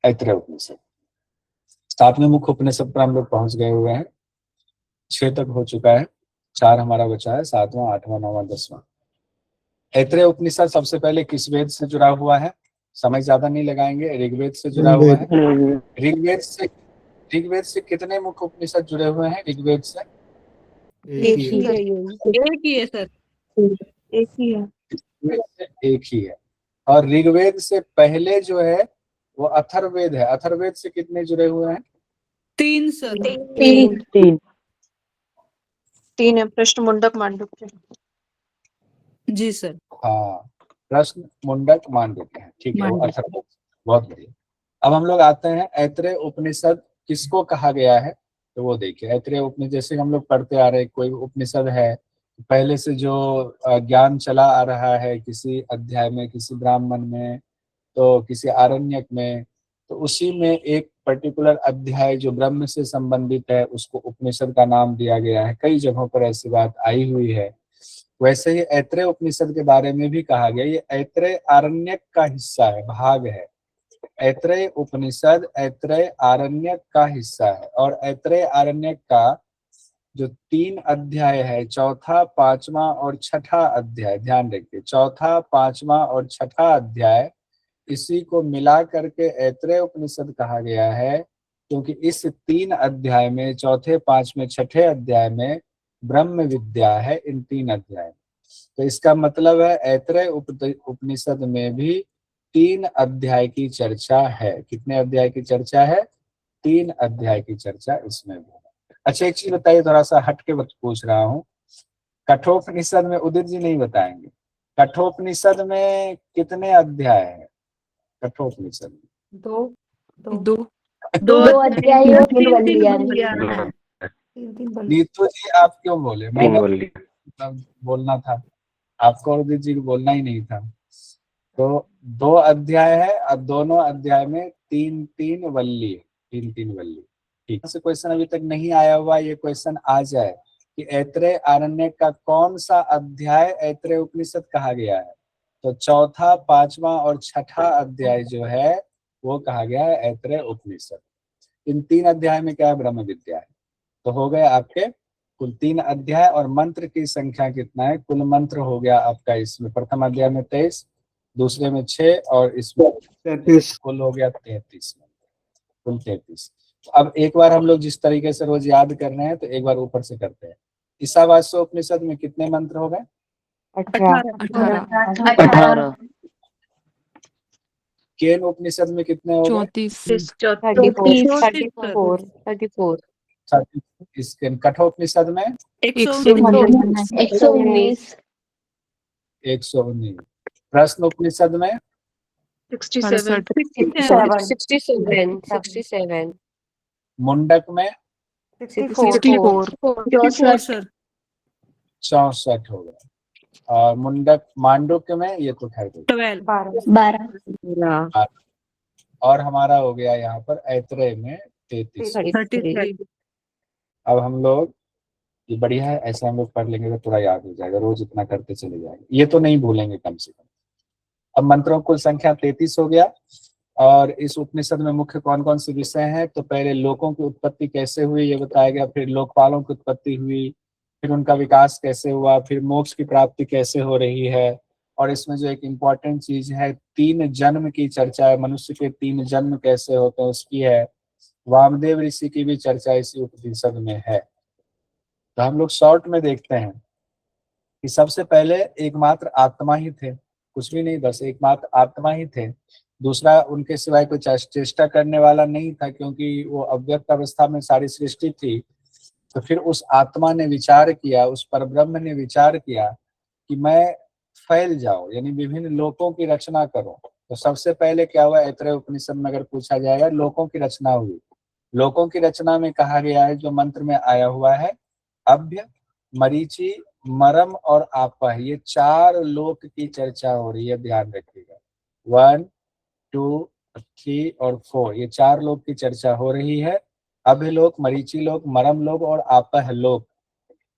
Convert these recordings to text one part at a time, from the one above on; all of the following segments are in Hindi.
ऐत्रेय उपनिषद। 7वें मुख्य उपनिषद पर हम लोग पहुंच गए हुए हैं। 6 तक हो चुका है, 4 हमारा बचा है, 7वां, 8वां, 9वां, 10वां। ऐत्रेय उपनिषद सबसे पहले किस वेद से जुड़ा हुआ है? समय ज्यादा नहीं लगाएंगे। ऋग्वेद से जुड़ा हुआ है। ऋग्वेद से कितने मुख्य उपनिषद जुड़े हुए हैं? ऋग्वेद से एक ही है सर। एक ही है। एक ही है। और ऋग्वेद से पहले जो है वो अथर्ववेद है। अथर्ववेद से कितने जुड़े हुए हैं? 3 सर। 3 है। प्रश्न, मुंडक, मांडुक्य। जी सर। हाँ, प्रश्न, मुंडक, मांडुक्य है। ठीक है, वो अथर्ववेद। बहुत बढ़िया। अब हम लोग आते हैं ऐत्रेय उपनिषद किसको कहा गया है, तो वो देखिए। ऐत्रेय उपनिषद जैसे हम लोग पढ़ते आ रहे हैं, कोई उपनिषद है पहले से जो ज्ञान चला आ रहा है किसी अध्याय में, किसी ब्राह्मण में, तो किसी आरण्यक में, तो उसी में एक पर्टिकुलर अध्याय जो ब्रह्म से संबंधित है उसको उपनिषद का नाम दिया गया है। कई जगहों पर ऐसी बात आई हुई है। वैसे ही ऐत्रेय उपनिषद के बारे में भी कहा गया, ये ऐत्रेय आरण्यक का हिस्सा है, भाग है। ऐत्रेय उपनिषद ऐत्रेय आरण्यक का हिस्सा है। और ऐत्रेय आरण्यक का जो 3 अध्याय है, चौथा, 5वां और 6ठा अध्याय, ध्यान रखिए, चौथा, 5वां और 6ठा अध्याय, इसी को मिला करके ऐत्रेय उपनिषद कहा गया है, क्योंकि इस 3 अध्याय में, चौथे, 5वें, 6ठे अध्याय में ब्रह्म विद्या है। इन 3 अध्याय में, तो इसका मतलब है ऐत्रेय उपनिषद में भी 3 अध्याय की चर्चा है। कितने अध्याय की चर्चा है? 3 अध्याय की चर्चा इसमें भी है। अच्छा, एक चीज बताइए, थोड़ा सा हट के पूछ रहा हूँ। कठोपनिषद में, उदित जी नहीं बताएंगे, कठोपनिषद में कितने अध्याय है? कठोपनिषद में 2 अध्याय और 3 वल्लियां। नीतू जी आप क्यों बोले? मतलब बोलना था आपको, और उदित जी को बोलना ही नहीं था। तो 2 अध्याय है और दोनों अध्याय में 3-3 वल्ली है, 3-3 वल्ली। ठीक से क्वेश्चन अभी तक नहीं आया हुआ, ये क्वेश्चन आ जाए कि ऐत्रेय आरण्यक का कौन सा अध्याय ऐत्रेय उपनिषद कहा गया है, तो चौथा, 5वां और 6ठा अध्याय जो है वो कहा गया है ऐत्रेय उपनिषद। इन 3 अध्याय में क्या है? ब्रह्म विद्या है। तो हो गए आपके कुल 3 अध्याय। और मंत्र की संख्या कितना है? कुल मंत्र हो गया आपका इसमें, प्रथम अध्याय में 23, दूसरे में 6 और इसमें 33, कुल हो गया 33 मंत्र, कुल 33। तो अब एक बार हम लोग जिस तरीके से रोज याद कर रहे हैं, तो एक बार ऊपर से करते हैं। ईशावास्य उपनिषद में कितने मंत्र हो गए? 18। केन उपनिषद में कितने हो गए? 34। इसके कठोपनिषद में 119। 119। प्रश्न उपनिषद में 67। मुंडक में 64। 64 हो गया। और मुंडक मांडुक्य में, ये तो खैर 12। और हमारा हो गया यहाँ पर ऐत्रेय में 33। अब हम लोग, ये बढ़िया है, ऐसे हम लोग पढ़ लेंगे तो थोड़ा याद हो जाएगा, रोज इतना करते चले जाएंगे, ये तो नहीं भूलेंगे कम से कम। अब मंत्रों कुल संख्या 33 हो गया। और इस उपनिषद में मुख्य कौन कौन से विषय हैं, तो पहले लोकों की उत्पत्ति कैसे हुई ये बताया गया, फिर लोकपालों की उत्पत्ति हुई, फिर उनका विकास कैसे हुआ, फिर मोक्ष की प्राप्ति कैसे हो रही है। और इसमें जो एक इम्पॉर्टेंट चीज है, 3 जन्म की चर्चा है, मनुष्य के 3 जन्म कैसे होते हैं उसकी है। वामदेव ऋषि की भी चर्चा इसी उपनिषद में है। तो हम लोग शॉर्ट में देखते हैं कि सबसे पहले एकमात्र आत्मा ही थे, कुछ भी नहीं, बस एकमात्र आत्मा ही थे। दूसरा उनके सिवाय कोई चेष्टा करने वाला नहीं था, क्योंकि वो अव्यक्त अवस्था में सारी सृष्टि थी। तो फिर उस आत्मा ने विचार किया, उस परब्रह्म ने विचार किया कि मैं फैल जाऊं, यानी विभिन्न लोकों की रचना करूं। तो सबसे पहले क्या हुआ? ऐत्रेय उपनिषद में अगर पूछा जाएगा, लोकों की रचना हुई। लोकों की रचना में कहा गया है, जो मंत्र में आया हुआ है, अभ्य, मरीचि, मरम और आपा, ये 4 लोक की चर्चा हो रही है, ध्यान रखिएगा। 1, 2, 3 और 4, ये 4 लोक की चर्चा हो रही है। अभ्य लोक, मरीचि लोक, मरम लोक और आपह लोक।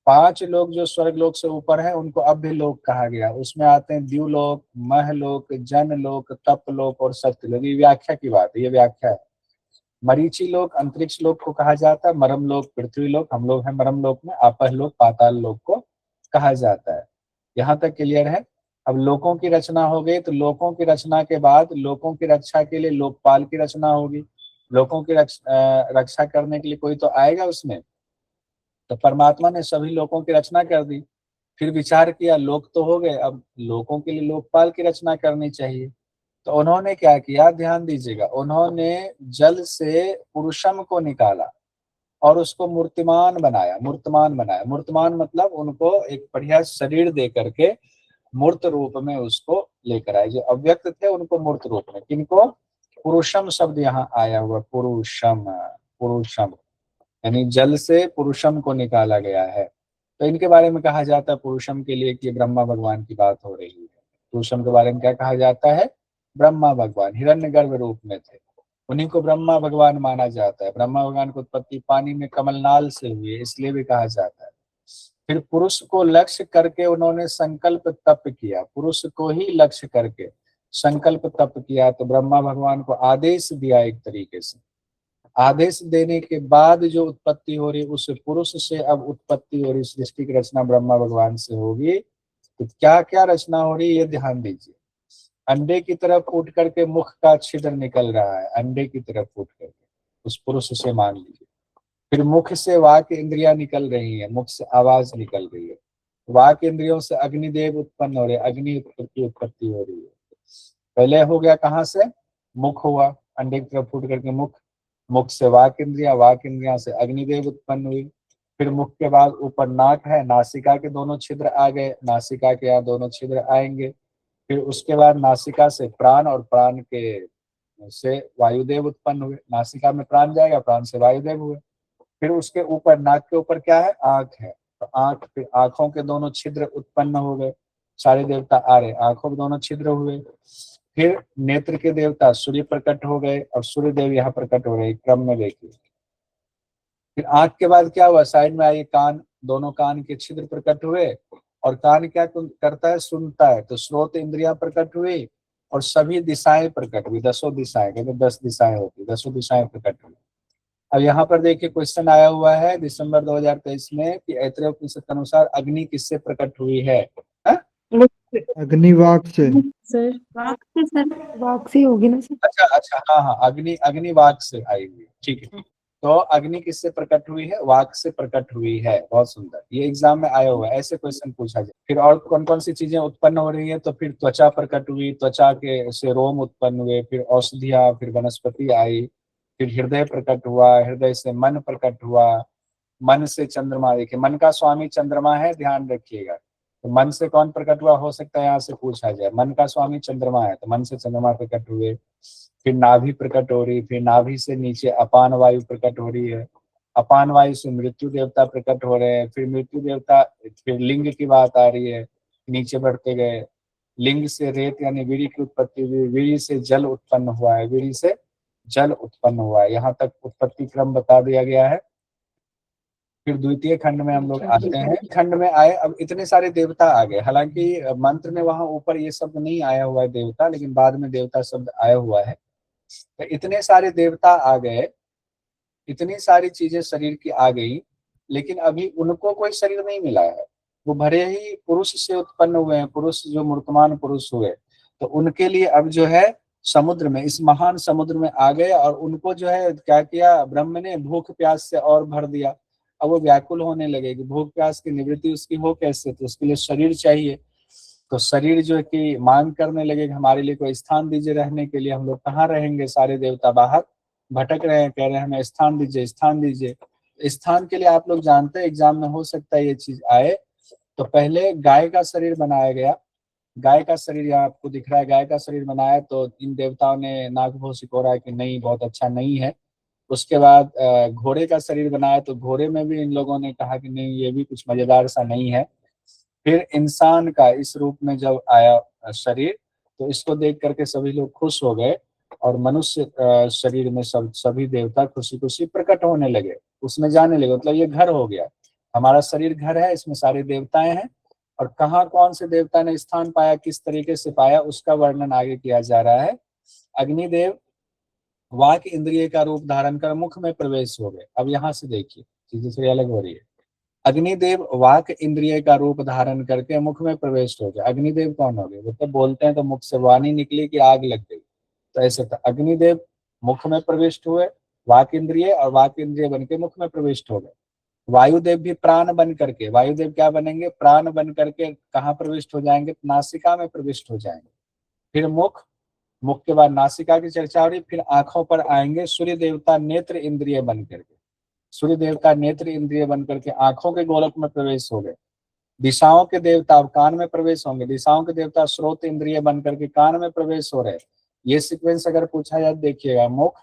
5 लोग जो स्वर्ग लोक से ऊपर है उनको अब भी लोक कहा गया। उसमें आते हैं द्युलोक, महलोक, जनलोक, तपलोक और सत्यलोक। ये व्याख्या की बात है, ये व्याख्या है। मरीचि लोक अंतरिक्ष लोक को कहा जाता है, मरम लोक पृथ्वी लोक, हम लोग हैं मरम लोक में, आपह लोक पाताल लोक को कहा जाता है। यहाँ तक क्लियर है। अब लोकों की रचना हो गई, तो लोकों की रचना के बाद लोकों की रक्षा के लिए लोकपाल की रचना होगी। लोकों की रक्षा करने के लिए कोई तो आएगा उसमें। तो परमात्मा ने सभी लोकों की रचना कर दी। फिर विचार किया लोक तो हो गए, अब लोकों के लिए लोकपाल की रचना करनी चाहिए। तो उन्होंने क्या किया, ध्यान दीजिएगा, उन्होंने जल से पुरुषम को निकाला और उसको मूर्तिमान बनाया। मूर्तमान बनाया, मूर्तमान मतलब उनको एक बढ़िया शरीर दे करके मूर्त रूप में उसको लेकर आए। जो अव्यक्त थे उनको मूर्त रूप में, किनको, पुरुषम शब्द यहाँ आया हुआ, पुरुषम, पुरुषम यानी जल से पुरुषम को निकाला गया है। तो इनके बारे में कहा जाता है पुरुषम के लिए कि ब्रह्मा भगवान की बात हो रही है। पुरुषम के बारे में क्या कहा जाता है, ब्रह्मा भगवान हिरण्यगर्भ रूप में थे, उन्हीं को ब्रह्मा भगवान माना जाता है। ब्रह्मा भगवान की उत्पत्ति पानी में कमलनाल से हुई है, इसलिए भी कहा जाता है। फिर पुरुष को लक्ष्य करके उन्होंने संकल्प तप किया, पुरुष को ही लक्ष्य करके संकल्प तप किया। तो ब्रह्मा भगवान को आदेश दिया, एक तरीके से आदेश देने के बाद जो उत्पत्ति हो रही, उस पुरुष से अब उत्पत्ति हो रही, सृष्टि की रचना ब्रह्मा भगवान से होगी। तो क्या क्या रचना हो रही है ये ध्यान दीजिए। अंडे की तरफ फूट करके मुख का छिद्र निकल रहा है, अंडे की तरफ फूट करके उस पुरुष से मान लीजिए। फिर मुख से वाक इंद्रियां निकल रही है, मुख से आवाज निकल रही है। वाक इंद्रियों से अग्निदेव उत्पन्न हो रहे, अग्नि की उत्पत्ति हो रही है। पहले हो गया कहाँ से, मुख हुआ, अंडे की तरफ फूट करके मुख, मुख से वाक इंद्रिया, वाक इंद्रिया से अग्निदेव उत्पन्न हुई। फिर मुख के बाद ऊपर नाक है, नासिका के दोनों छिद्र आ गए, नासिका के यहाँ दोनों छिद्र आएंगे। फिर उसके बाद नासिका से प्राण और प्राण के से वायुदेव उत्पन्न हुए। नासिका में प्राण जाएगा, प्राण से वायुदेव हुए। फिर उसके ऊपर नाक के ऊपर क्या है, आंख है, तो आंख, फिर आंखों के दोनों छिद्र उत्पन्न हो गए, सारे देवता आ रहे, आंखों के दोनों छिद्र हुए। फिर नेत्र के देवता सूर्य प्रकट हो गए और सूर्य देव यहाँ प्रकट हो रहे, क्रम में देखिए। फिर आंख के बाद क्या हुआ, साइड में आइए, कान, दोनों कान के छिद्र प्रकट हुए। और कान क्या करता है, सुनता है, तो स्रोत इंद्रियां प्रकट हुई और सभी दिशाएं प्रकट हुई, 10 दिशाएं, कहते 10 दिशाएं होती, 10 दिशाएं प्रकट हुई। अब यहाँ पर देखिए क्वेश्चन आया हुआ है दिसंबर 2023 में कि ऐतरेय उपनिषद के अनुसार अग्नि किससे प्रकट हुई है? अग्निवाक से। सर वाक से होगी ना सर? अच्छा अच्छा, हाँ हाँ, अग्नि वाक से आई हुई, ठीक है। तो अग्नि किससे प्रकट हुई है, वाक से प्रकट हुई है। बहुत सुंदर, ये एग्जाम में आया हुआ है, ऐसे क्वेश्चन पूछा जाए। फिर और कौन कौन सी चीजें उत्पन्न हो रही है, तो फिर त्वचा प्रकट हुई, त्वचा के से रोम उत्पन्न हुए, फिर औषधिया, फिर वनस्पति आई, फिर हृदय प्रकट हुआ, हृदय से मन प्रकट हुआ, मन से चंद्रमा। देखिए मन का स्वामी चंद्रमा है, ध्यान रखिएगा। तो मन से कौन प्रकट हुआ, हो सकता है यहाँ से पूछा जाए। मन का स्वामी चंद्रमा है, तो मन से चंद्रमा प्रकट हुए। फिर नाभि प्रकट हो रही, फिर नाभि से नीचे अपान वायु प्रकट हो रही है, अपान वायु से मृत्यु देवता प्रकट हो रहे हैं। फिर मृत्यु देवता, फिर लिंग की बात आ रही है, नीचे बढ़ते गए। लिंग से रेत यानी वीर्य की उत्पत्ति हुई, वीर्य से जल उत्पन्न हुआ है, वीर्य से जल उत्पन्न हुआ है। यहाँ तक उत्पत्ति क्रम बता दिया गया है। फिर द्वितीय खंड में हम लोग आते हैं, खंड में आए, अब इतने सारे देवता आ गए। हालांकि मंत्र में वहां ऊपर ये शब्द नहीं आया हुआ है देवता, लेकिन बाद में देवता शब्द आया हुआ है। तो इतने सारे देवता आ गए, इतनी सारी चीजें शरीर की आ गई, लेकिन अभी उनको कोई शरीर नहीं मिला है। वो भरे ही पुरुष से उत्पन्न हुए हैं, पुरुष जो मूर्तमान पुरुष हुए, तो उनके लिए अब जो है समुद्र में, इस महान समुद्र में आ गए और उनको जो है क्या किया, ब्रह्म ने भूख प्यास से और भर दिया। अब वो व्याकुल होने लगे कि भूख प्यास की निवृत्ति उसकी हो कैसे, तो उसके लिए शरीर चाहिए। तो शरीर जो है कि मांग करने लगे कि हमारे लिए कोई स्थान दीजिए रहने के लिए, हम लोग कहाँ रहेंगे, सारे देवता बाहर भटक रहे हैं, कह रहे हैं हमें स्थान दीजिए, स्थान दीजिए। स्थान के लिए आप लोग जानते हैं एग्जाम में हो सकता है ये चीज आए। तो पहले गाय का शरीर बनाया गया, गाय का शरीर यहाँ आपको दिख रहा है, गाय का शरीर बनाया। तो इन देवताओं ने नागभूषिक हो रहा है कि नहीं, बहुत अच्छा नहीं है। उसके बाद घोड़े का शरीर बनाया, तो घोड़े में भी इन लोगों ने कहा कि नहीं, ये भी कुछ मजेदार सा नहीं है। फिर इंसान का इस रूप में जब आया शरीर, तो इसको देख करके सभी लोग खुश हो गए और मनुष्य शरीर में सभी देवता खुशी खुशी प्रकट होने लगे, उसमें जाने लगे, मतलब ये घर हो गया। हमारा शरीर घर है, इसमें सारे देवताएं हैं, और कहाँ कौन से देवता ने स्थान पाया, किस तरीके से पाया, उसका वर्णन आगे किया जा रहा है। अग्निदेव वाक इंद्रिय का रूप धारण कर मुख में प्रवेश हो गए। अब यहाँ से देखिए चीजें थोड़ी अलग हो रही है। अग्निदेव वाक इंद्रिय का रूप धारण करके मुख में प्रवेश हो गए। अग्निदेव कौन हो गए? मतलब बोलते हैं तो मुख से वाणी निकली कि आग लग गई, तो ऐसा था। अग्निदेव मुख में प्रविष्ट हुए, वाक इंद्रिय, और वाक इंद्रिय बन के मुख में प्रविष्ट हो गए। वायुदेव भी प्राण बन करके, वायुदेव क्या बनेंगे? प्राण बन करके कहाँ प्रविष्ट हो जाएंगे? नासिका में प्रविष्ट हो जाएंगे। फिर मुख, मुख के बाद नासिका की चर्चा हो रही, फिर आंखों पर आएंगे सूर्य देवता नेत्र इंद्रिय बन करके। सूर्य देवता नेत्र इंद्रिय बन करके आंखों के गोलक में प्रवेश हो गए। दिशाओं के देवता अब कान में प्रवेश होंगे। दिशाओं के देवता स्रोत इंद्रिय बन करके कान में प्रवेश हो रहे। ये सीक्वेंस अगर पूछा जाए देखिएगा, मुख,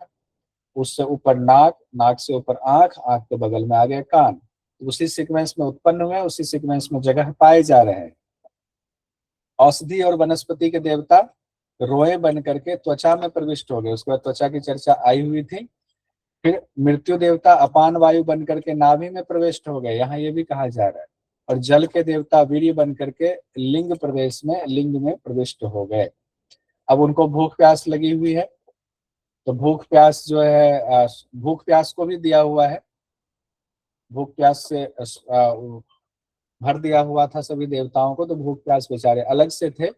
उससे ऊपर नाक, नाक से ऊपर आंख, आंख के बगल में आ गया कान। उसी सीक्वेंस में उत्पन्न हुए, उसी सीक्वेंस में जगह पाए जा रहे हैं। औषधि और वनस्पति के देवता रोए बन करके त्वचा में प्रविष्ट हो गए। उसके बाद त्वचा की चर्चा आई हुई थी। फिर मृत्यु देवता अपान वायु बन करके नाभि में प्रविष्ट हो गए, यहाँ ये भी कहा जा रहा है। और जल के देवता वीर्य बन करके लिंग प्रदेश में, लिंग में प्रविष्ट हो गए। अब उनको भूख प्यास लगी हुई है, तो भूख प्यास जो है, भूख प्यास को भी दिया हुआ है। भूख प्यास से भर दिया हुआ था सभी देवताओं को, तो भूख प्यास बेचारे अलग से थे।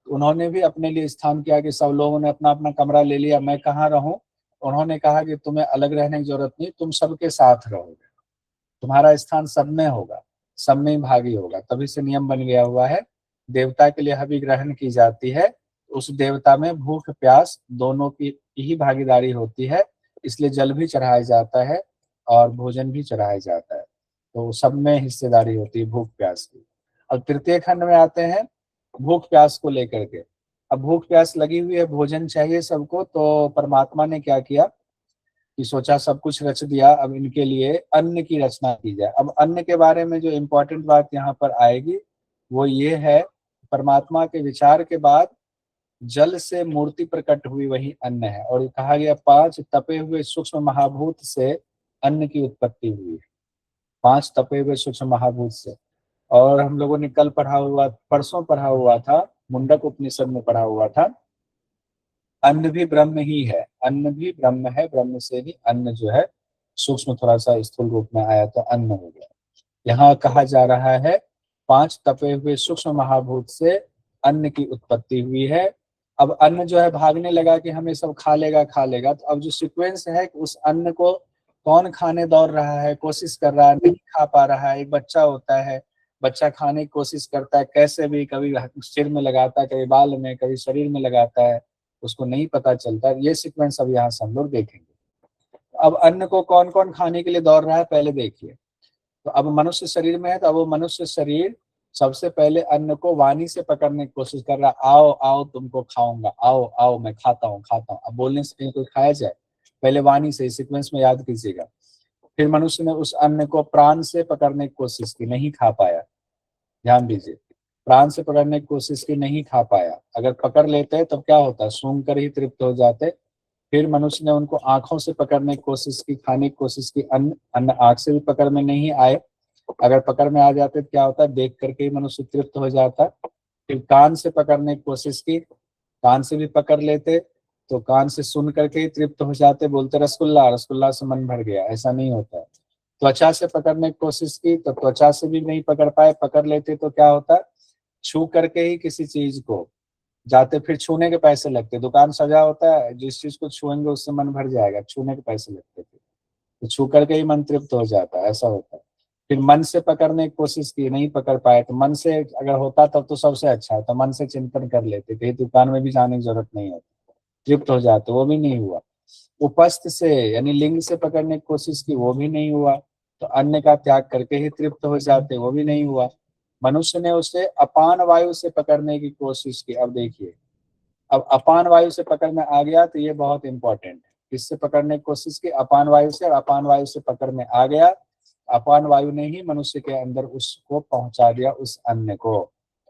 उन्होंने भी अपने लिए स्थान किया कि सब लोगों ने अपना अपना कमरा ले लिया, मैं कहाँ रहूं? उन्होंने कहा कि तुम्हें अलग रहने की जरूरत नहीं, तुम सबके साथ रहोगे, तुम्हारा स्थान सब में होगा, सब में भागी होगा। तभी से नियम बन गया हुआ है, देवता के लिए हवि ग्रहण की जाती है, उस देवता में भूख प्यास दोनों की ही भागीदारी होती है, इसलिए जल भी चढ़ाया जाता है और भोजन भी चढ़ाया जाता है, तो सब में हिस्सेदारी होती है भूख प्यास की। अब तृतीय खंड में आते हैं भूख प्यास को लेकर के। अब भूख प्यास लगी हुई है, भोजन चाहिए सबको, तो परमात्मा ने क्या किया कि सोचा सब कुछ रच दिया, अब इनके लिए अन्न की रचना की जाए। अब अन्न के बारे में जो इम्पोर्टेंट बात यहाँ पर आएगी वो ये है, परमात्मा के विचार के बाद जल से मूर्ति प्रकट हुई वही अन्न है, और कहा गया 5 तपे हुए सूक्ष्म महाभूत से अन्न की उत्पत्ति हुई है। 5 तपे हुए सूक्ष्म महाभूत से। और हम लोगों ने कल पढ़ा हुआ, परसों पढ़ा हुआ था, मुंडक उपनिषद में पढ़ा हुआ था, अन्न भी ब्रह्म ही है, अन्न भी ब्रह्म है, ब्रह्म से ही अन्न जो है सूक्ष्म थोड़ा सा स्थूल रूप में आया तो अन्न हो गया। यहाँ कहा जा रहा है 5 तपे हुए सूक्ष्म महाभूत से अन्न की उत्पत्ति हुई है। अब अन्न जो है भागने लगा कि हमें सब खा लेगा खा लेगा, तो अब जो सीक्वेंस है कि उस अन्न को कौन खाने दौड़ रहा है, कोशिश कर रहा है, नहीं खा पा रहा है। एक बच्चा होता है, बच्चा खाने की कोशिश करता है, कैसे भी, कभी सिर में लगाता है, कभी बाल में, कभी शरीर में लगाता है, उसको नहीं पता चलता। ये सीक्वेंस अब यहाँ से हम लोग देखेंगे। अब अन्न को कौन कौन खाने के लिए दौड़ रहा है पहले देखिए। तो अब मनुष्य शरीर में है, तो अब वो मनुष्य शरीर सबसे पहले अन्न को वाणी से पकड़ने की कोशिश कर रहा है, आओ आओ तुमको खाऊंगा, आओ आओ मैं खाता हूँ खाता हूँ। अब बोलने से कहीं कोई खाया जाए, पहले वाणी से, सीक्वेंस में याद कीजिएगा। फिर मनुष्य ने उस अन्न को प्राण से पकड़ने की कोशिश की, नहीं खा पाया। ध्यान दीजिए, प्राण से पकड़ने की कोशिश की, नहीं खा पाया। अगर पकड़ लेते तब क्या होता, सूंघ कर ही तृप्त हो जाते। फिर मनुष्य ने उनको आंखों से पकड़ने की कोशिश की, खाने की कोशिश की, अन्न आंख से भी पकड़ में नहीं आए। अगर पकड़ में आ जाते तो क्या होता, देख करके ही मनुष्य तृप्त हो जाता। फिर कान से पकड़ने की कोशिश की, कान से भी पकड़ लेते तो कान से सुन करके ही तृप्त हो जाते, बोलते रसगुल्ला, रसगुल्ला से मन भर गया, ऐसा नहीं होता। त्वचा से पकड़ने की कोशिश की तो त्वचा से भी नहीं पकड़ पाए, पकड़ लेते तो क्या होता, छू करके ही किसी चीज को जाते, फिर छूने के पैसे लगते। दुकान सजा होता है, जिस चीज को छुएंगे उससे मन भर जाएगा, छूने के पैसे लगते थे, तो छू करके ही मन तृप्त हो जाता है, ऐसा होता है। फिर मन से पकड़ने की कोशिश की, नहीं पकड़ पाए, तो मन से अगर होता तब तो सबसे अच्छा है, तो मन से चिंतन कर लेते, कहीं दुकान में भी जाने की जरूरत नहीं होती, तृप्त हो जाते, वो भी नहीं हुआ। उपस्थ से यानी लिंग से पकड़ने की कोशिश की, वो भी नहीं हुआ, तो अन्न का त्याग करके ही तृप्त हो जाते, वो भी नहीं हुआ। मनुष्य ने उसे अपान वायु से पकड़ने की कोशिश की। अब देखिए, अब अपान वायु से पकड़ में आ गया, तो ये बहुत इंपॉर्टेंट है। किससे पकड़ने की कोशिश की, अपान वायु से, और अपान वायु से पकड़ में आ गया। अपान वायु ने ही मनुष्य के अंदर उसको पहुंचा दिया, उस अन्न को।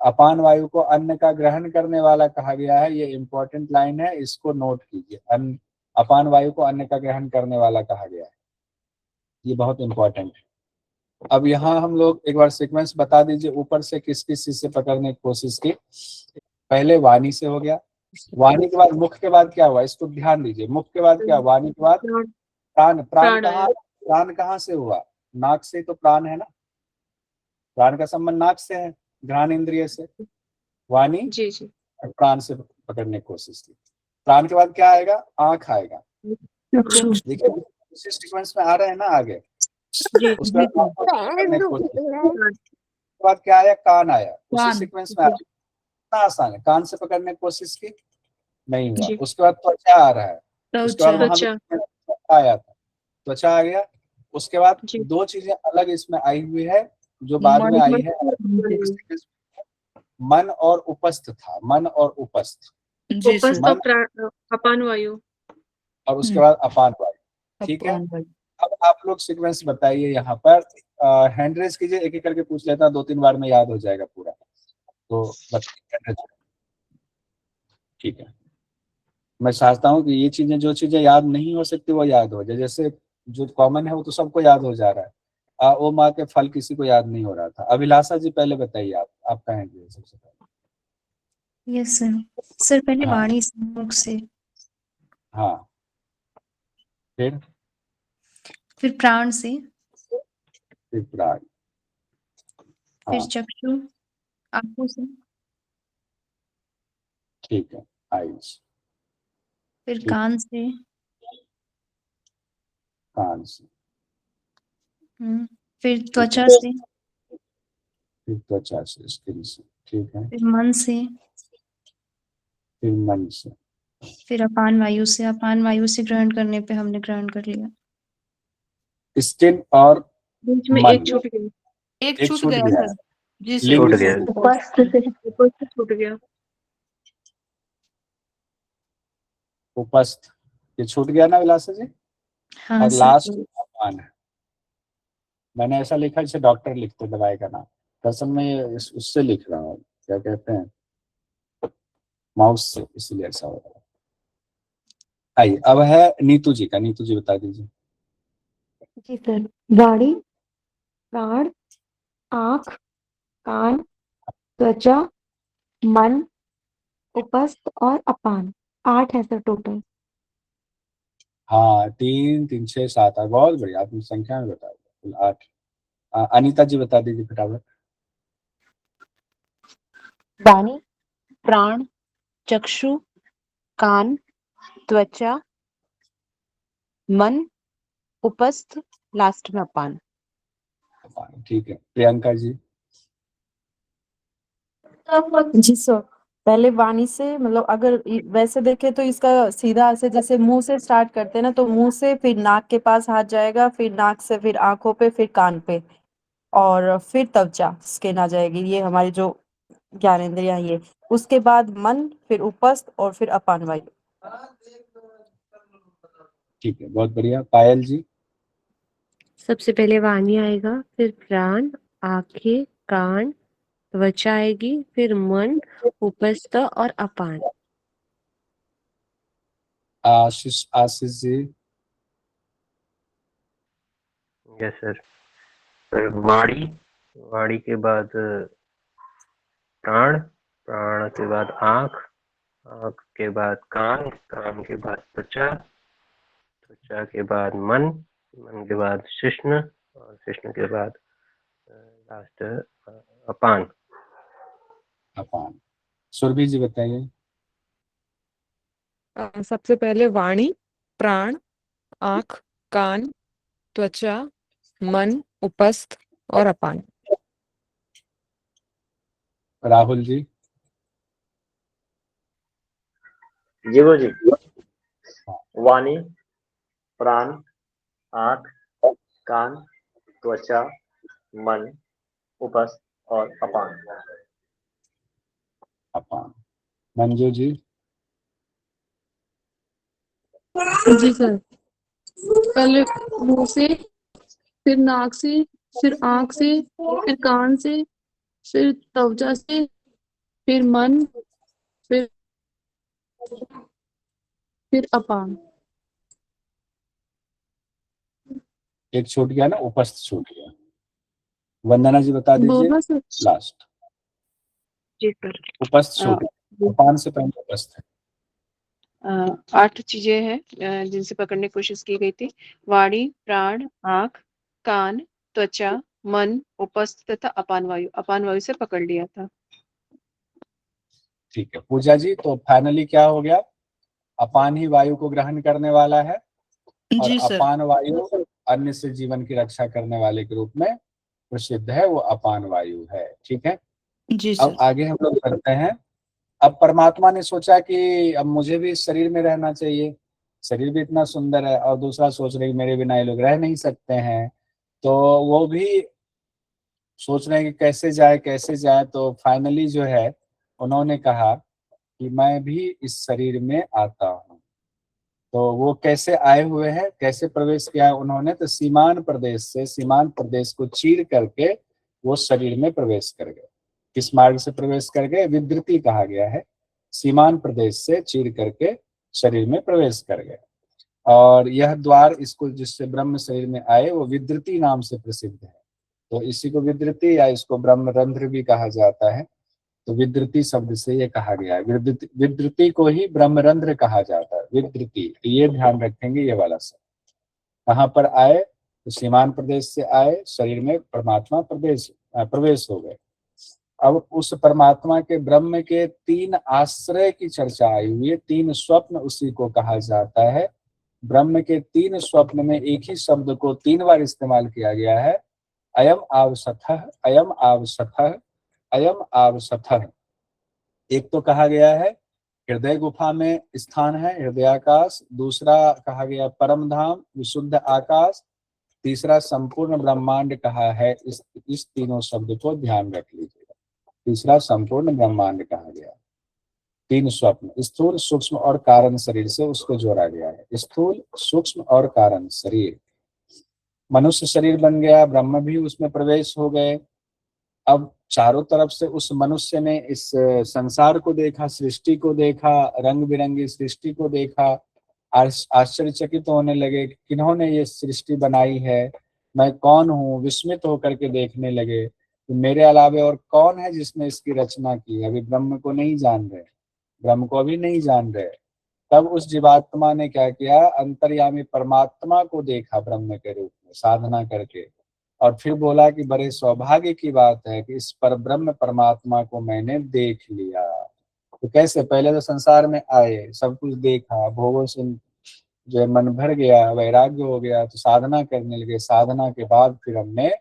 अपान वायु को अन्न का ग्रहण करने वाला कहा गया है, ये इंपॉर्टेंट लाइन है, इसको नोट कीजिए। अन्न, अपान वायु को अन्न का ग्रहण करने वाला कहा गया है, ये बहुत इंपॉर्टेंट है। अब यहाँ हम लोग एक बार सीक्वेंस बता दीजिए, ऊपर से किस किस चीज से पकड़ने की कोशिश की। पहले वाणी से हो गया, वाणी के बाद मुख के बाद क्या हुआ, इसको ध्यान दीजिए। मुख के बाद क्या, वाणी के बाद प्राण प्राण। प्राण प्राण कहाँ, आया। प्राण कहाँ से हुआ, नाक से तो प्राण है ना, प्राण का संबंध नाक से है, घ्राण इंद्रिय से। वाणी जी जी और प्राण से पकड़ने की कोशिश की। प्राण के बाद क्या आएगा, आंख आएगा। चक्षु। देखिए उसी सीक्वेंस में आ रहे हैं ना आगे। जी उसके बाद आंख को पकड़ने की कोशिश की। प्राण उसके बाद क्या आया, कान आया, उसी कान। सीक्वेंस में आ रहा है। कितना आसान है, कान से पकड़ने की कोशिश की, नहीं हुआ। जी उसके बाद त्वचा आ रहा है, उसके बाद त्वचा। वहां भी त्वचा त्वचा आया था, त्वचा आ गया। उसके बाद जी दो चीजें अलग इसमें आई हुई है जो बाद में मन। आई है, मन और उपस्थ था, मन और उपस्थ। जी सर। उपस्थ और मन प्राण अपान वायु। और उसके बाद अपान वायु। ठीक है, अपान वायु। अब आप लोग सीक्वेंस बताइए यहाँ पर। हैंड रेज कीजिए, एक एक करके पूछ लेता, 2-3 बार में याद हो जाएगा पूरा। तो बताइए hand raise। ठीक है, मैं चाहता हूँ कि ये चीजें, जो चीजें याद नहीं हो सकती वो याद हो जाए। जैसे जो कॉमन है वो तो सबको याद हो जा रहा है। ओ माँ के फल किसी को याद नहीं हो रहा था। अभिलाषा जी पहले बताइए, आपका हैंड रेज सबसे पहले। Yes sir. सर पहले हाँ वाणी से, मुख से, हाँ, फिर प्राण से, फिर प्राण। फिर हाँ चक्षु आंखों से, ठीक है, आइज। फिर ठीक, कान से, कान से, फिर ठीक है, त्वचा से, फिर त्वचा से, स्किन से, ठीक है, फिर मन से, फिर मन से, फिर अपान वायु से। अपान वायु से ग्रहण करने पे हमने ग्रहण कर लिया। स्किन और बीच में मन। एक छूट गया। एक एक छूट छूट गया गया सर। है, जी सर। लिंग छूट से। गया। उपस्थ से। उपस्थ छूट गया। उपस्थ, ये छूट गया ना विलासा जी। हाँ और सर। लास्ट अपान है। मैंने ऐसा लिखा जैसे डॉक्टर लिखते दवाई का नाम, दरअसल मैं ये उससे लिख रहा हूँ, क्या कहते हैं, माउस से, इसलिए ऐसा हो रहा है। आइए अब है नीतू जी का, नीतू जी बता दीजिए। जी सर। वाणी, प्राण, आंख, कान, त्वचा, मन, उपस्थ और अपान। 8 है सर टोटल। हाँ, 3 3 6 7 8, बहुत बढ़िया, आपने संख्या में बता दिया, कुल 8। अनीता जी बता दीजिए फटाफट। वाणी, प्राण, चक्षु, कान, त्वचा, मन, उपस्थ, लास्ट में अपान। अपान, ठीक है। प्रियंका जी। जी सर। पहले वाणी से, मतलब अगर वैसे देखें तो इसका सीधा ऐसे जैसे मुंह से स्टार्ट करते हैं ना, तो मुंह से फिर नाक के पास हाथ जाएगा, फिर नाक से फिर आंखों पे, फिर कान पे, और फिर त्वचा स्किन आ जाएगी। ये हमारी जो ज्ञानेंद्रियां, ये उसके बाद मन, फिर उपस्थ और फिर अपान वायु। ठीक है, बहुत बढ़िया। पायल जी। सबसे पहले वाणी आएगा, फिर प्राण, आंखें, कान, त्वचा आएगी, फिर मन, उपस्थ और अपान। Ashish, Ashish ji. Yes sir. Sir वाणी, वाणी के बाद प्राण, प्राण के बाद आंख, आंख के बाद कान, कान के बाद त्वचा, त्वचा के बाद मन, मन के बाद शिश्न, और शिश्न के बाद लास्ट अपान। अपान। सुरभि जी बताइए। सबसे पहले वाणी, प्राण, आंख, कान, त्वचा, मन, उपस्थ और अपान। राहुल जी। जीवो जी। वाणी, प्राण, आंख, कान, त्वचा, मन, उपस्थ और अपान। अपान। मंजू जी। जी सर। पहले मुंह से, फिर नाक से, फिर आंख से, फिर कान से, फिर त्वचा से, फिर मन, फिर अपान। एक छूट गया ना, उपस्थ छूट गया। वंदना जी बता दीजिए बोलना सर। लास्ट। जी सर। उपस्थ छूट अपान से पहले उपस्थ है। 8 चीजें हैं जिनसे पकड़ने की कोशिश की गई थी। वाणी, प्राण, आंख, कान, त्वचा, मन, उपस्थ तथा अपान वायु। अपान वायु से पकड़ लिया था। ठीक है पूजा जी, तो फाइनली क्या हो गया? अपान ही वायु को ग्रहण करने वाला है और जी सर। अपान वायु अन्य से जीवन की रक्षा करने वाले के रूप में प्रसिद्ध है, वो अपान वायु है। ठीक है, जी अब सर। आगे हम लोग करते हैं। अब परमात्मा ने सोचा कि अब मुझे भी इस शरीर में रहना चाहिए, शरीर भी इतना सुंदर है, और दूसरा सोच रहे कि मेरे बिना ये लोग रह नहीं सकते हैं, तो वो भी सोच रहे हैं कि कैसे जाए। तो फाइनली जो है उन्होंने कहा कि मैं भी इस शरीर में आता हूँ। तो वो कैसे आए हुए हैं, कैसे प्रवेश किया है उन्होंने? तो सीमान प्रदेश को चीर करके वो शरीर में प्रवेश कर गए। किस मार्ग से प्रवेश कर गए? विद्युति कहा गया है। सीमान प्रदेश से चीर करके शरीर में प्रवेश कर गए, और यह द्वार इसको जिससे ब्रह्म शरीर में आए वो विद्युति नाम से प्रसिद्ध है। तो इसी को विद्युति या इसको ब्रह्मरंध्र भी कहा जाता है। तो विद्युति शब्द से ये कहा गया है। विद्युति को ही ब्रह्मरंध्र कहा जाता है, विद्युति। तो ये ध्यान रखेंगे, ये वाला शब्द कहाँ पर आए? तो सीमान प्रदेश से आए, शरीर में परमात्मा प्रवेश हो गए। अब उस परमात्मा के ब्रह्म के 3 आश्रय की चर्चा आई हुई है। 3 स्वप्न उसी को कहा जाता है। ब्रह्म के 3 स्वप्न में एक ही शब्द को 3 बार इस्तेमाल किया गया है। अयम आवसथः, अयम आवसथः, अयम आवसथः। एक तो कहा गया है हृदय गुफा में स्थान है, हृदयाकाश। दूसरा कहा गया परम धाम, विशुद्ध आकाश। तीसरा संपूर्ण ब्रह्मांड कहा है। इस तीनों शब्द को ध्यान रख लीजिएगा। तीसरा संपूर्ण ब्रह्मांड कहा गया। 3 स्वप्न, स्थूल, सूक्ष्म और कारण शरीर से उसको जोड़ा गया है। स्थूल, सूक्ष्म और कारण शरीर। मनुष्य शरीर बन गया, ब्रह्म भी उसमें प्रवेश हो गए। अब चारों तरफ से उस मनुष्य ने इस संसार को देखा, सृष्टि को देखा, रंग बिरंगी सृष्टि को देखा। आश्चर्यचकित होने लगे कि किन्होंने ये सृष्टि बनाई है, मैं कौन हूँ? विस्मित होकर के देखने लगे कि मेरे अलावे और कौन है जिसने इसकी रचना की है। अभी ब्रह्म को नहीं जान रहे, ब्रह्म को अभी नहीं जान रहे। तब उस जीवात्मा ने क्या किया? अंतर्यामी परमात्मा को देखा ब्रह्म के रूप में साधना करके, और फिर बोला कि बड़े सौभाग्य की बात है कि इस पर ब्रह्म परमात्मा को मैंने देख लिया। तो कैसे? पहले तो संसार में आए, सब कुछ देखा, भोगों से जो है मन भर गया, वैराग्य हो गया, तो साधना करने लगे। साधना के बाद फिर हमने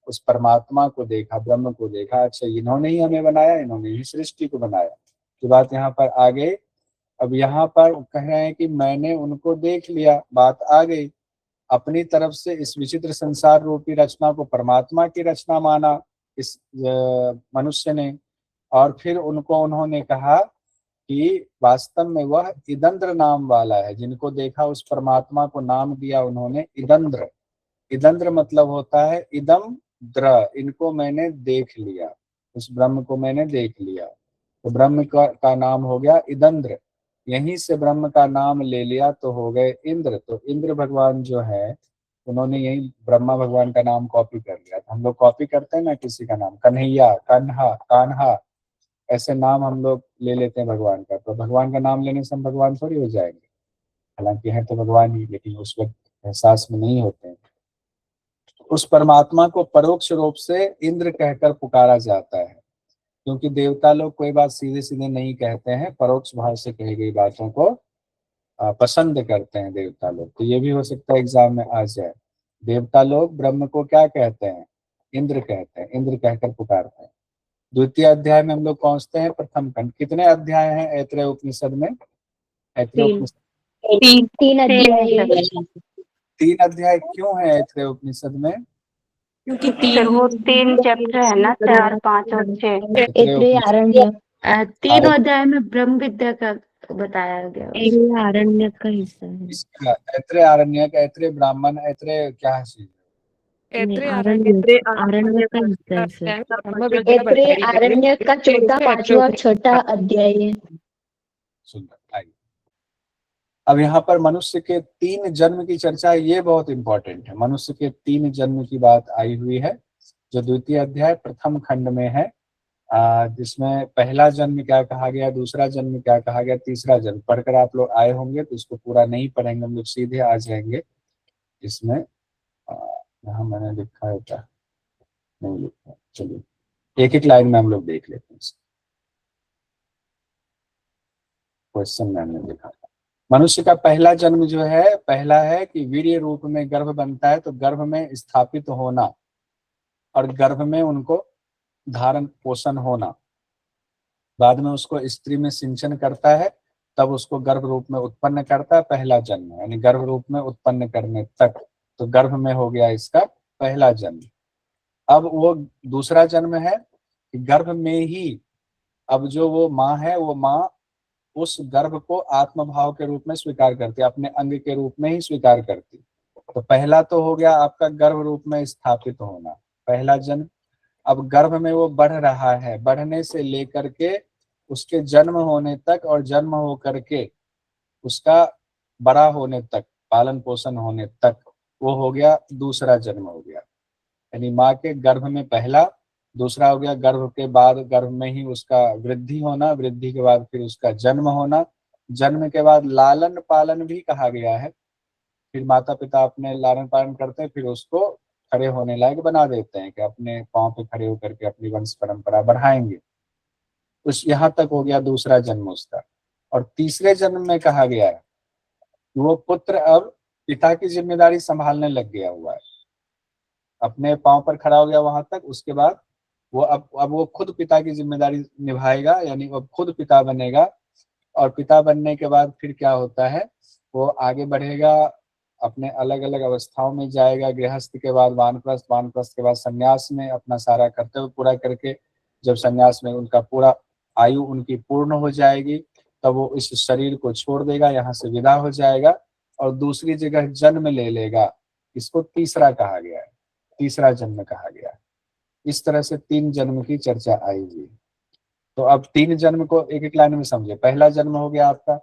उस परमात्मा को देखा, ब्रह्म को देखा। अच्छा, इन्होंने ही हमें बनाया, इन्होंने ही सृष्टि को बनाया। ये बात यहाँ पर आ गई। अब यहाँ पर कह रहे हैं कि मैंने उनको देख लिया, बात आ गई। अपनी तरफ से इस विचित्र संसार रूपी रचना को परमात्मा की रचना माना इस मनुष्य ने, और फिर उनको उन्होंने कहा कि वास्तव में वह इदंद्र नाम वाला है। जिनको देखा उस परमात्मा को नाम दिया उन्होंने इदंद्र। इदंद्र मतलब होता है इदम द्र, इनको मैंने देख लिया, उस ब्रह्म को मैंने देख लिया। तो ब्रह्म का नाम हो गया इदंद्र। यहीं से ब्रह्म का नाम ले लिया तो हो गए इंद्र। तो इंद्र भगवान जो है उन्होंने यही ब्रह्मा भगवान का नाम कॉपी कर लिया। तो हम लोग कॉपी करते हैं ना किसी का नाम, कन्हैया, कन्हा, कान्हा, ऐसे नाम हम लोग ले लेते हैं भगवान का। तो भगवान का नाम लेने से हम भगवान थोड़ी हो जाएंगे, हालांकि है तो भगवान ही, लेकिन उस वक्त एहसास में नहीं होते हैं। उस परमात्मा को परोक्ष रूप से इंद्र कहकर पुकारा जाता है, क्योंकि देवता लोग कोई बात सीधे सीधे नहीं कहते हैं, परोक्ष भाव से कही गई बातों को पसंद करते हैं देवता लोग। तो ये भी हो सकता है एग्जाम में आ जाए। देवता लोग ब्रह्म को क्या कहते हैं? इंद्र कहते हैं, इंद्र कहकर पुकारते हैं। द्वितीय अध्याय में हम लोग पहुंचते हैं। प्रथम खंड। कितने अध्याय हैं ऐत्रेय उपनिषद में? ऐत्रेय उपनिषद 3 अध्याय। 3 अध्याय क्यों है ऐत्रेय उपनिषद में? सर वो 3 चैप्टर है ना, 4, 5 और 6। ऐत्रेय आरण्य तीनों अध्याय में ब्रह्म विद्या का बताया गया। ये आरण्य का हिस्सा है। इसका ऐत्रेय आरण्यक, ऐत्रेय ब्राह्मण, ऐत्रेय क्या है? ऐत्रेय आरण्य का हिस्सा है सर। आरण्य का 4था, 5वां और 6ठा अध्याय है। सुंदर। आइए, अब यहाँ पर मनुष्य के 3 जन्म की चर्चा है, ये बहुत इंपॉर्टेंट है। मनुष्य के 3 जन्म की बात आई हुई है। जो द्वितीय अध्याय प्रथम खंड में है, जिसमें पहला जन्म क्या कहा गया, दूसरा जन्म क्या कहा गया, तीसरा जन्म पढ़कर आप लोग आए होंगे, तो इसको पूरा नहीं पढ़ेंगे हम लोग, सीधे आ जाएंगे इसमें। यहाँ मैंने लिखा है क्या, नहीं लिखा, चलिए एक एक लाइन में हम लोग देख लेते हैं। क्वेश्चन मैंने लिखा था, मनुष्य का पहला जन्म जो है, पहला है कि वीर्य रूप में गर्भ बनता है, तो गर्भ में स्थापित होना और गर्भ में उनको धारण पोषण होना, बाद में उसको स्त्री में सिंचन करता है, तब उसको गर्भ रूप में उत्पन्न करता है, पहला जन्म, यानी गर्भ रूप में उत्पन्न करने तक, तो गर्भ में हो गया इसका पहला जन्म। अब वो दूसरा जन्म है कि गर्भ में ही, अब जो वो माँ है, वो माँ उस गर्भ को आत्मभाव के रूप में स्वीकार करती है, अपने अंग के रूप में ही स्वीकार करती। तो पहला तो हो गया आपका गर्भ रूप में स्थापित होना, पहला जन्म। अब गर्भ में वो बढ़ रहा है, बढ़ने से लेकर के उसके जन्म होने तक, और जन्म हो करके उसका बड़ा होने तक, पालन पोषण होने तक, वो हो गया दूसरा जन्म हो गया। यानी माँ के गर्भ में पहला, दूसरा हो गया गर्भ के बाद, गर्भ में ही उसका वृद्धि होना, वृद्धि के बाद फिर उसका जन्म होना, जन्म के बाद लालन पालन भी कहा गया है। फिर माता पिता अपने लालन पालन करते हैं, फिर उसको खड़े होने लायक बना देते हैं कि अपने पांव पे खड़े होकर के अपनी वंश परंपरा बढ़ाएंगे। उस यहाँ तक हो गया दूसरा जन्म उसका। और तीसरे जन्म में कहा गया है कि वो पुत्र अब पिता की जिम्मेदारी संभालने लग गया हुआ है, अपने पांव पर खड़ा हो गया वहां तक। उसके बाद वो अब वो खुद पिता की जिम्मेदारी निभाएगा, यानी वो खुद पिता बनेगा। और पिता बनने के बाद फिर क्या होता है, वो आगे बढ़ेगा, अपने अलग अलग अवस्थाओं में जाएगा, गृहस्थ के बाद वानप्रस्थ, वानप्रस्थ के बाद संन्यास में अपना सारा कर्तव्य पूरा करके, जब संन्यास में उनका पूरा आयु उनकी पूर्ण हो जाएगी, तब वो इस शरीर को छोड़ देगा, यहाँ से विदा हो जाएगा और दूसरी जगह जन्म ले लेगा। इसको तीसरा कहा गया है, तीसरा जन्म कहा गया है। इस तरह से 3 जन्म की चर्चा आएगी। तो अब 3 जन्म को एक एक लाइन में समझे। पहला जन्म हो गया आपका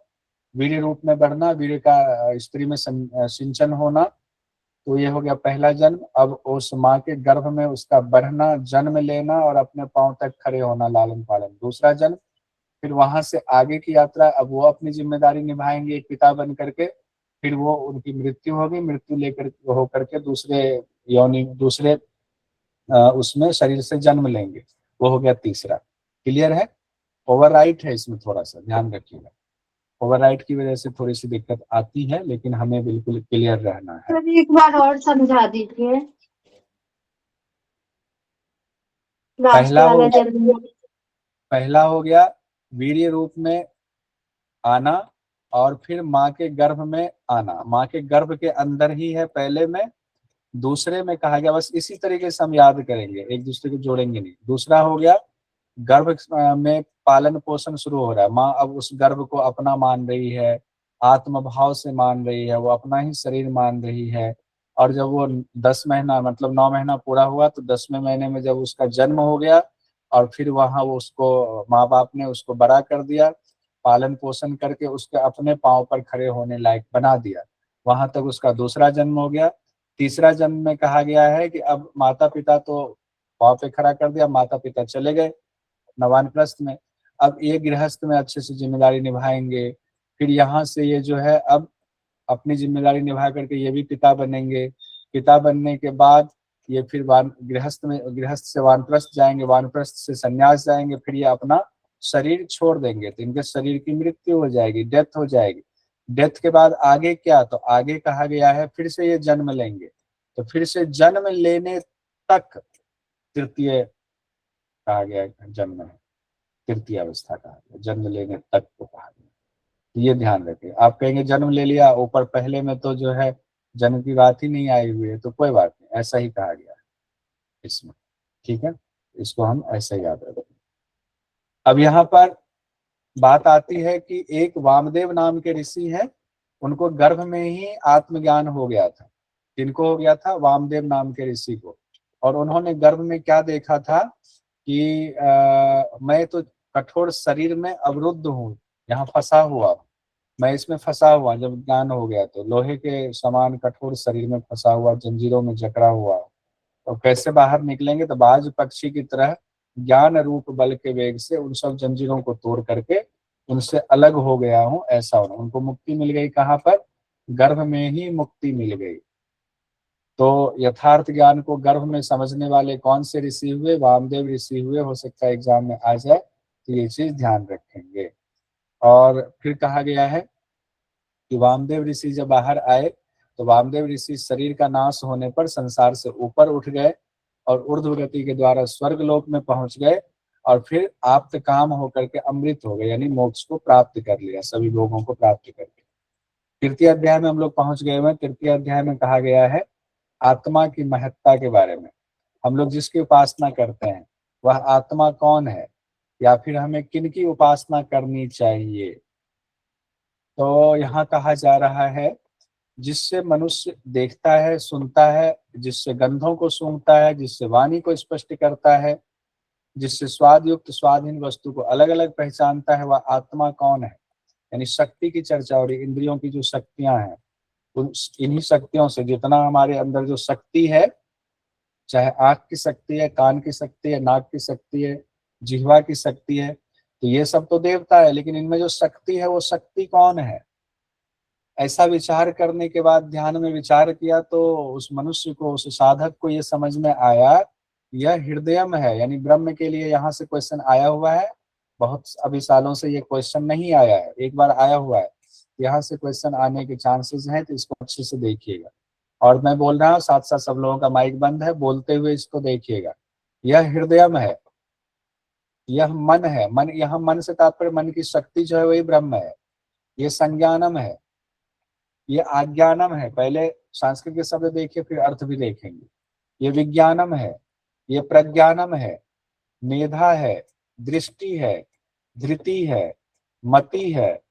वीर्य रूप में बढ़ना, वीर्य का स्त्री में सिंचन होना, तो ये हो गया पहला जन्म। अब उस माँ के गर्भ में उसका बढ़ना, जन्म लेना और अपने पांव तक खड़े होना, लालन पालन, दूसरा जन्म। फिर वहां से आगे की यात्रा, अब वो अपनी जिम्मेदारी निभाएंगे एक पिता बन करके, फिर वो उनकी मृत्यु होगी, मृत्यु लेकर होकर के दूसरे योनि, दूसरे उसमें शरीर से जन्म लेंगे, वो हो गया तीसरा। क्लियर है? ओवरराइट है इसमें, थोड़ा सा ध्यान रखिएगा। ओवरराइट की वजह से थोड़ी सी दिक्कत आती है, लेकिन हमें बिल्कुल क्लियर रहना है। एक बार और समझा दीजिए। पहला हो गया वीर्य रूप में आना और फिर माँ के गर्भ में आना, माँ के गर्भ के अंदर ही है पहले में। दूसरे में कहा गया, बस इसी तरीके से हम याद करेंगे, एक दूसरे को जोड़ेंगे नहीं। दूसरा हो गया गर्भ में पालन पोषण शुरू हो रहा है, माँ अब उस गर्भ को अपना मान रही है, आत्मभाव से मान रही है, वो अपना ही शरीर मान रही है। और जब वो 10 महीना मतलब 9 महीना पूरा हुआ, तो 10वें महीने में जब उसका जन्म हो गया, और फिर वहां वो उसको माँ बाप ने उसको बड़ा कर दिया, पालन पोषण करके उसके अपने पांव पर खड़े होने लायक बना दिया, वहां तक उसका दूसरा जन्म हो गया। तीसरा जन्म में कहा गया है कि अब माता पिता तो पांव पे खड़ा कर दिया, माता पिता चले गए नवानप्रस्थ में, अब ये गृहस्थ में अच्छे से जिम्मेदारी निभाएंगे। फिर यहाँ से ये जो है अब अपनी जिम्मेदारी निभा करके ये भी पिता बनेंगे। पिता बनने के बाद ये फिर गृहस्थ से वानप्रस्थ जाएंगे, वानप्रस्थ से संन्यास जाएंगे, फिर ये अपना शरीर छोड़ देंगे, तो इनके शरीर की मृत्यु हो जाएगी, डेथ हो जाएगी। डेथ के बाद आगे क्या, तो आगे कहा गया है फिर से ये जन्म लेंगे, तो फिर से जन्म लेने तक तृतीय कहा गया, जन्म है तृतीय अवस्था कहा गया, जन्म लेने तक को कहा गया। ये ध्यान रखें। आप कहेंगे जन्म ले लिया, ऊपर पहले में तो जो है जन्म की बात ही नहीं आई हुई है, तो कोई बात नहीं, ऐसा ही कहा गया है इसमें, ठीक है, इसको हम ऐसे याद रखें। अब यहाँ पर बात आती है कि एक वामदेव नाम के ऋषि हैं, उनको गर्भ में ही आत्मज्ञान हो गया था। किनको हो गया था? वामदेव नाम के ऋषि को। और उन्होंने गर्भ में क्या देखा था कि मैं तो कठोर शरीर में अवरुद्ध हूँ, यहाँ फंसा हुआ, मैं इसमें फंसा हुआ। जब ज्ञान हो गया तो लोहे के समान कठोर शरीर में फंसा हुआ, जंजीरों में जकड़ा हुआ, तो कैसे बाहर निकलेंगे? तो बाज पक्षी की तरह ज्ञान रूप बल के वेग से उन सब जंजीरों को तोड़ करके उनसे अलग हो गया हूँ, ऐसा होना। उनको मुक्ति मिल गई, कहाँ पर? गर्भ में ही मुक्ति मिल गई। तो यथार्थ ज्ञान को गर्भ में समझने वाले कौन से ऋषि हुए? वामदेव ऋषि हुए। हो सकता है एग्जाम में आ जाए, तो ये चीज ध्यान रखेंगे। और फिर कहा गया है कि वामदेव ऋषि जब बाहर आए तो वामदेव ऋषि शरीर का नाश होने पर संसार से ऊपर उठ गए और ऊर्ध्व गति के द्वारा स्वर्ग लोक में पहुंच गए और फिर आप्त काम होकर के अमृत हो गए, यानी मोक्ष को प्राप्त कर लिया, सभी लोगों को प्राप्त कर लिया। तृतीय अध्याय में हम लोग पहुंच गए हुए। तृतीय अध्याय में कहा गया है आत्मा की महत्ता के बारे में। हम लोग जिसकी उपासना करते हैं वह आत्मा कौन है, या फिर हमें किन की उपासना करनी चाहिए? तो यहाँ कहा जा रहा है जिससे मनुष्य देखता है, सुनता है, जिससे गंधों को सूंघता है, जिससे वाणी को स्पष्ट करता है, जिससे स्वाद युक्त स्वादहीन वस्तु को अलग अलग पहचानता है, वह आत्मा कौन है? यानी शक्ति की चर्चा हो रही। इंद्रियों की जो शक्तियां हैं, उन इन्हीं शक्तियों से जितना हमारे अंदर जो शक्ति है, चाहे आंख की शक्ति है, कान की शक्ति है, नाक की शक्ति है, जिह्वा की शक्ति है, तो ये सब तो देवता है, लेकिन इनमें जो शक्ति है वो शक्ति कौन है? ऐसा विचार करने के बाद ध्यान में विचार किया तो उस मनुष्य को, उस साधक को ये समझ में आया यह हृदयम है। यानी ब्रह्म के लिए यहाँ से क्वेश्चन आया हुआ है। बहुत अभी सालों से ये क्वेश्चन नहीं आया है, एक बार आया हुआ है। यहाँ से क्वेश्चन आने के चांसेस हैं, तो इसको अच्छे से देखिएगा। और मैं बोल रहा हूँ, साथ साथ सब लोगों का माइक बंद है, बोलते हुए इसको देखिएगा। यह हृदयम है, यह मन है। मन, यहाँ मन से तात्पर्य मन की शक्ति जो है वही ब्रह्म है। ये संज्ञानम है, ये आज्ञानम है। पहले संस्कृत के शब्द देखिए, फिर अर्थ भी देखेंगे। ये विज्ञानम है, ये प्रज्ञानम है, मेधा है, दृष्टि है, धृति है, मति है,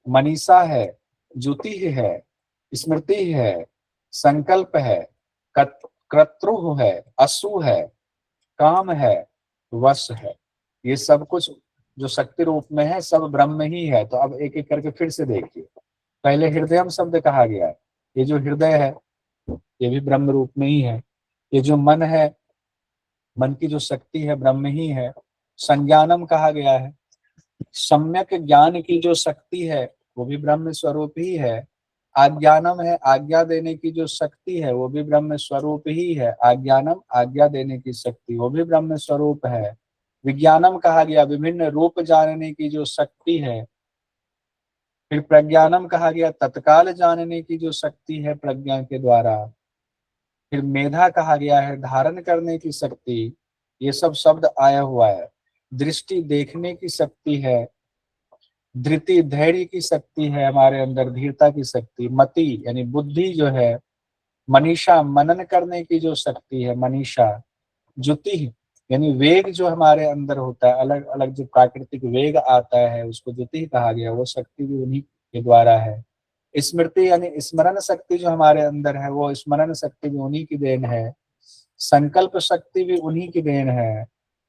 मनीषा है, ज्योति है, स्मृति है, संकल्प है, कर्तृ है, असु है, काम है, वश है। ये सब कुछ जो शक्ति रूप में है सब ब्रह्म ही है। तो अब एक एक करके फिर से देखिए। पहले हृदयम शब्द कहा गया है, ये जो हृदय है ये भी ब्रह्म रूप में ही है। ये जो मन है, मन की जो शक्ति है ब्रह्म ही है। संज्ञानम कहा गया है, सम्यक ज्ञान की जो शक्ति है वो भी ब्रह्म स्वरूप ही है। आज्ञानम है, आज्ञा देने की जो शक्ति है वो भी ब्रह्म स्वरूप ही है। आज्ञानम, आज्ञा देने की शक्ति, वो भी ब्रह्म स्वरूप है। विज्ञानम कहा गया, विभिन्न रूप जानने की जो शक्ति है। फिर प्रज्ञानम कहा गया, तत्काल जानने की जो शक्ति है प्रज्ञा के द्वारा। फिर मेधा कहा गया है, धारण करने की शक्ति। ये सब शब्द आया हुआ है। दृष्टि, देखने की शक्ति है। धृति, धैर्य की शक्ति है हमारे अंदर, धीरता की शक्ति। मति यानी बुद्धि जो है। मनीषा, मनन करने की जो शक्ति है, मनीषा। ज्योति यानी वेग जो हमारे अंदर होता है, अलग अलग जो प्राकृतिक वेग आता है उसको ज्योति कहा गया, वो शक्ति भी उन्हीं के द्वारा है। स्मृति यानी स्मरण शक्ति जो हमारे अंदर है, वो स्मरण शक्ति भी उन्हीं की देन है। संकल्प शक्ति भी उन्हीं की देन है।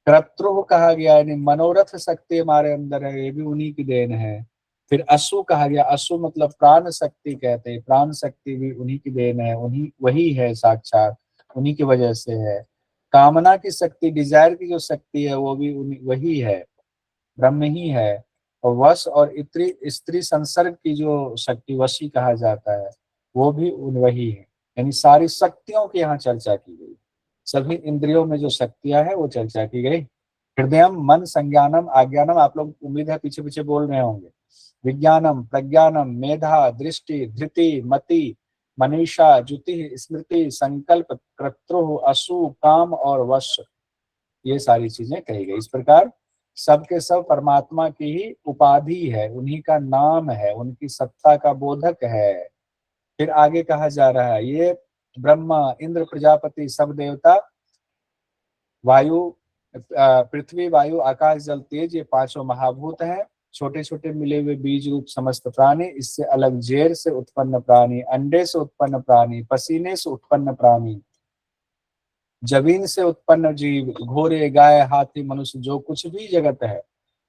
कर्तृ कहा गया यानी मनोरथ शक्ति हमारे अंदर है, ये भी उन्हीं की देन है। फिर असु कहा गया, असु मतलब प्राण शक्ति कहते हैं, प्राण शक्ति भी उन्हीं की देन है, उन्हीं, वही है साक्षात, उन्हीं की वजह से है। कामना की शक्ति, डिजायर की जो शक्ति है वो भी वही है, ब्रह्म ही है। और वश और स्त्री संसर्ग की जो शक्ति, वशी कहा जाता है, वो भी वही है। यानी सारी शक्तियों की यहाँ चर्चा की गई, सभी इंद्रियों में जो शक्तियां हैं वो चर्चा की गई। हृदयम, मन, संज्ञानम, आज्ञानम, आप लोग उम्मीद है पीछे पीछे बोल रहे होंगे। विज्ञानम, प्रज्ञानम, मेधा, दृष्टि, धृति, मति, मनीषा, ज्योति, स्मृति, संकल्प, कर्तृ, असु, काम और वश, ये सारी चीजें कही गई। इस प्रकार सबके सब परमात्मा की ही उपाधि है, उन्हीं का नाम है, उनकी सत्ता का बोधक है। फिर आगे कहा जा रहा है, ये ब्रह्मा, इंद्र, प्रजापति, सब देवता, वायु, पृथ्वी, वायु, आकाश, जल, तेज, ये पांचों महाभूत हैं। छोटे छोटे मिले हुए बीज रूप समस्त प्राणी, इससे अलग जेर से उत्पन्न प्राणी, अंडे से उत्पन्न प्राणी, पसीने से उत्पन्न प्राणी, जमीन से उत्पन्न जीव, घोड़े, गाय, हाथी, मनुष्य, जो कुछ भी जगत है,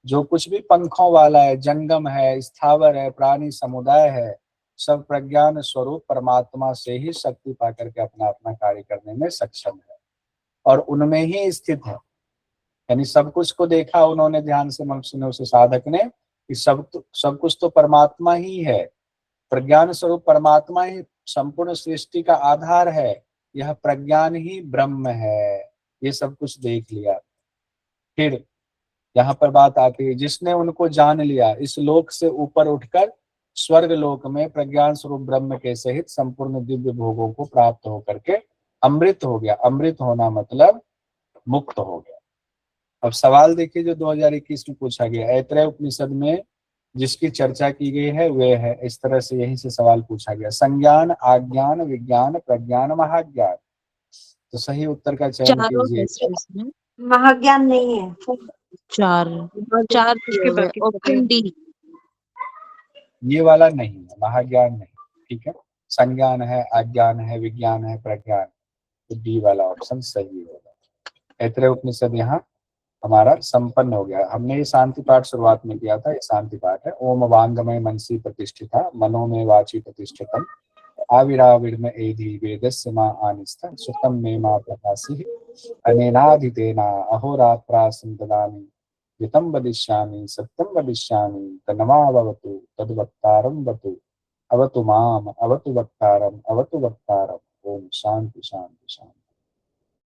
जो कुछ भी पंखों वाला है, जंगम है, स्थावर है, प्राणी समुदाय है, सब प्रज्ञान स्वरूप परमात्मा से ही शक्ति पा करके अपना अपना कार्य करने में सक्षम है और उनमें ही स्थित है। यानी सब कुछ को देखा उन्होंने ध्यान से, मनुष्य ने, उसे साधक ने, कि सब कुछ तो परमात्मा ही है। प्रज्ञान स्वरूप परमात्मा ही संपूर्ण सृष्टि का आधार है। यह प्रज्ञान ही ब्रह्म है। ये सब कुछ देख लिया। फिर यहाँ पर बात आती है, जिसने उनको जान लिया, इस लोक से ऊपर उठकर स्वर्ग लोक में प्रज्ञान स्वरूप ब्रह्म के सहित संपूर्ण दिव्य भोगों को प्राप्त होकर के अमृत हो गया। अमृत होना मतलब मुक्त हो गया। अब सवाल देखिए जो 2021 में पूछा गया, ऐतरेय उपनिषद में जिसकी चर्चा की गई है वे है, इस तरह से यहीं से सवाल पूछा गया, संज्ञान, आज्ञान, विज्ञान, प्रज्ञान, महाज्ञान। तो सही उत्तर का चयन चारों कीजिए। है इसमें। महाज्ञान नहीं है। चार चार दिए के हुए। बाकी सब ऑप्शन डी। ये वाला नहीं है, महाज्ञान नहीं। ठीक है, संज्ञान है, आज्ञान है, विज्ञान है, प्रज्ञान, तो डी वाला ऑप्शन सही होगा। ऐतरेय उपनिषद यहाँ हमारा संपन्न हो गया। हमने ये शांति पाठ शुरुआत में किया था, ये शांति पाठ है। ओम वांगमय मनसी प्रतिष्ठिता मनो में वाची प्रतिष्ठितम आविराविर्म एधि वेदस्य मा आनिस्थ सुतम मे मा प्रकाशि अनेनाधितेना अहोरात्रा संतदामि हितं वदिष्यामि सत्यं वदिष्यामि तन्मावतु तद्वक्तारं वतु अवतु माम अवतु वक्तारम अवतु वक्तारम। ओम शांति शांति शांति।